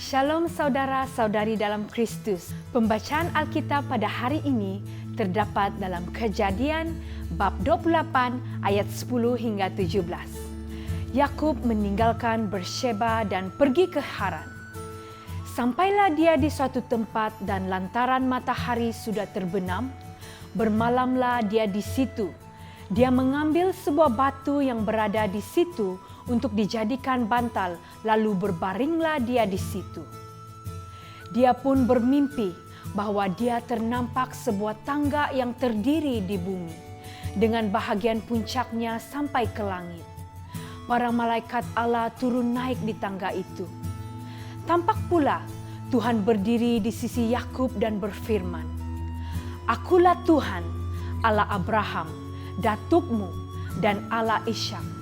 Shalom saudara-saudari dalam Kristus. Pembacaan Alkitab pada hari ini terdapat dalam Kejadian bab 28 ayat 10 hingga 17. Yakub meninggalkan Bersheba dan pergi ke Haran. Sampailah dia di suatu tempat dan lantaran matahari sudah terbenam, bermalamlah dia di situ. Dia mengambil sebuah batu yang berada di situ untuk dijadikan bantal, lalu berbaringlah dia di situ. Dia pun bermimpi bahwa dia ternampak sebuah tangga yang terdiri di bumi, dengan bahagian puncaknya sampai ke langit. Para malaikat Allah turun naik di tangga itu. Tampak pula Tuhan berdiri di sisi Yakub dan berfirman, "Akulah Tuhan, Allah Abraham, datukmu, dan Allah Ishak.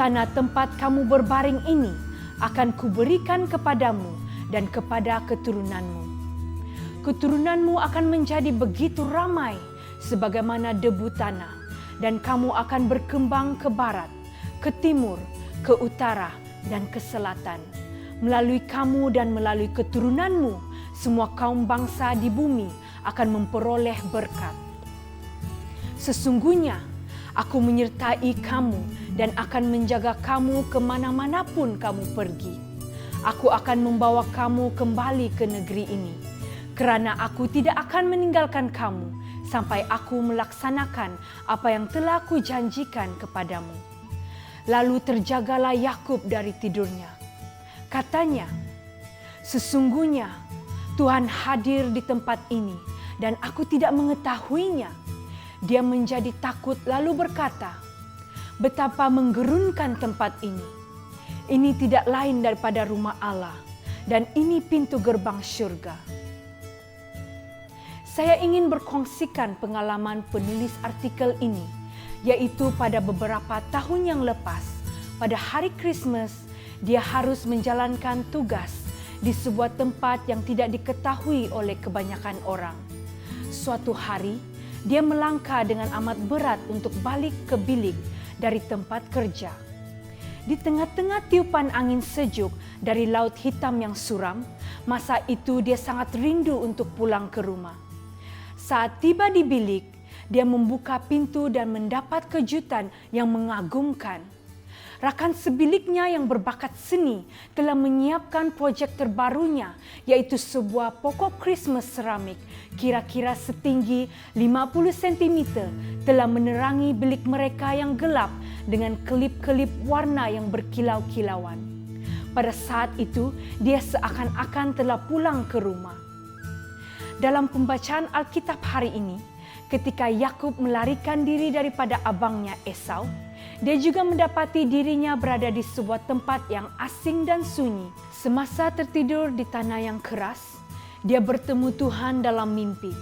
Tanah tempat kamu berbaring ini akan kuberikan kepadamu dan kepada keturunanmu. Keturunanmu akan menjadi begitu ramai sebagaimana debu tanah, dan kamu akan berkembang ke barat, ke timur, ke utara, dan ke selatan. Melalui kamu dan melalui keturunanmu, semua kaum bangsa di bumi akan memperoleh berkat. Sesungguhnya Aku menyertai kamu dan akan menjaga kamu kemana-manapun kamu pergi. Aku akan membawa kamu kembali ke negeri ini, kerana aku tidak akan meninggalkan kamu sampai aku melaksanakan apa yang telah kujanjikan kepadamu." Lalu terjagalah Yakub dari tidurnya. Katanya, "Sesungguhnya Tuhan hadir di tempat ini dan aku tidak mengetahuinya." Dia menjadi takut lalu berkata, "Betapa menggerunkan tempat ini. Ini tidak lain daripada rumah Allah, dan ini pintu gerbang syurga." Saya ingin berkongsikan pengalaman penulis artikel ini, yaitu pada beberapa tahun yang lepas, pada hari Krismas, dia harus menjalankan tugas di sebuah tempat yang tidak diketahui oleh kebanyakan orang. Suatu hari, dia melangkah dengan amat berat untuk balik ke bilik dari tempat kerja. Di tengah-tengah tiupan angin sejuk dari laut hitam yang suram, masa itu dia sangat rindu untuk pulang ke rumah. Saat tiba di bilik, dia membuka pintu dan mendapat kejutan yang mengagumkan. Rakan sebiliknya yang berbakat seni telah menyiapkan projek terbarunya, yaitu sebuah pokok Krismas seramik kira-kira setinggi 50 cm telah menerangi bilik mereka yang gelap dengan kelip-kelip warna yang berkilau-kilauan. Pada saat itu, dia seakan-akan telah pulang ke rumah. Dalam pembacaan Alkitab hari ini, ketika Yakub melarikan diri daripada abangnya Esau, dia juga mendapati dirinya berada di sebuah tempat yang asing dan sunyi. Semasa tertidur di tanah yang keras, dia bertemu Tuhan dalam mimpi.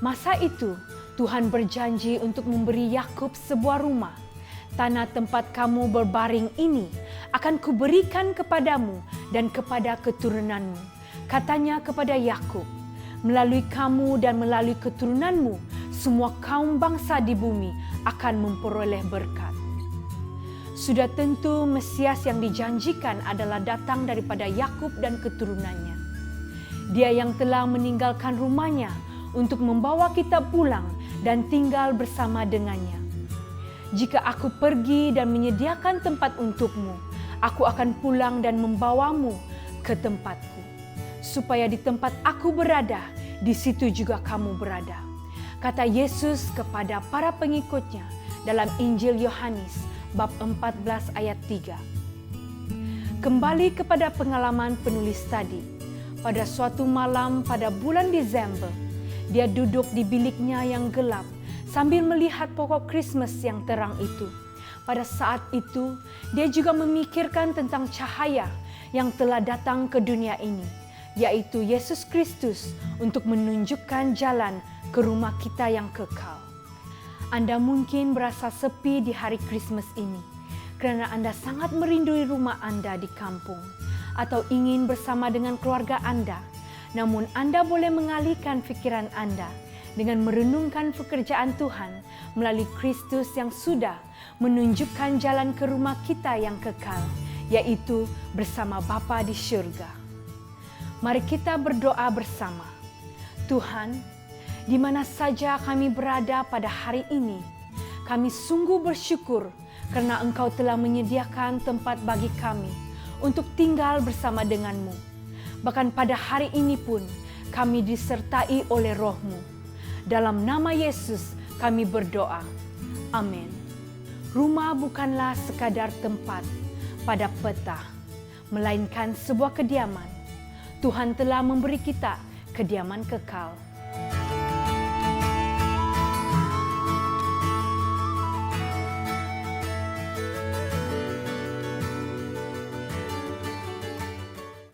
Masa itu, Tuhan berjanji untuk memberi Yakub sebuah rumah. "Tanah tempat kamu berbaring ini akan kuberikan kepadamu dan kepada keturunanmu," katanya kepada Yakub. "Melalui kamu dan melalui keturunanmu, semua kaum bangsa di bumi akan memperoleh berkat." Sudah tentu Mesias yang dijanjikan adalah datang daripada Yakub dan keturunannya. Dia yang telah meninggalkan rumahnya untuk membawa kita pulang dan tinggal bersama dengannya. "Jika aku pergi dan menyediakan tempat untukmu, aku akan pulang dan membawamu ke tempatku, supaya di tempat aku berada, di situ juga kamu berada," kata Yesus kepada para pengikutnya dalam Injil Yohanes bab 14 ayat 3. Kembali kepada pengalaman penulis tadi, pada suatu malam pada bulan Desember, dia duduk di biliknya yang gelap sambil melihat pokok Krismas yang terang itu. Pada saat itu, dia juga memikirkan tentang cahaya yang telah datang ke dunia ini, yaitu Yesus Kristus, untuk menunjukkan jalan ke rumah kita yang kekal. Anda mungkin berasa sepi di hari Krismas ini kerana Anda sangat merindui rumah Anda di kampung atau ingin bersama dengan keluarga Anda. Namun Anda boleh mengalihkan fikiran Anda dengan merenungkan pekerjaan Tuhan melalui Kristus yang sudah menunjukkan jalan ke rumah kita yang kekal, yaitu bersama Bapa di syurga. Mari kita berdoa bersama. Tuhan, di mana saja kami berada pada hari ini, kami sungguh bersyukur karena Engkau telah menyediakan tempat bagi kami untuk tinggal bersama denganmu. Bahkan pada hari ini pun kami disertai oleh Roh-Mu. Dalam nama Yesus kami berdoa. Amin. Rumah bukanlah sekadar tempat pada peta, melainkan sebuah kediaman. Tuhan telah memberi kita kediaman kekal.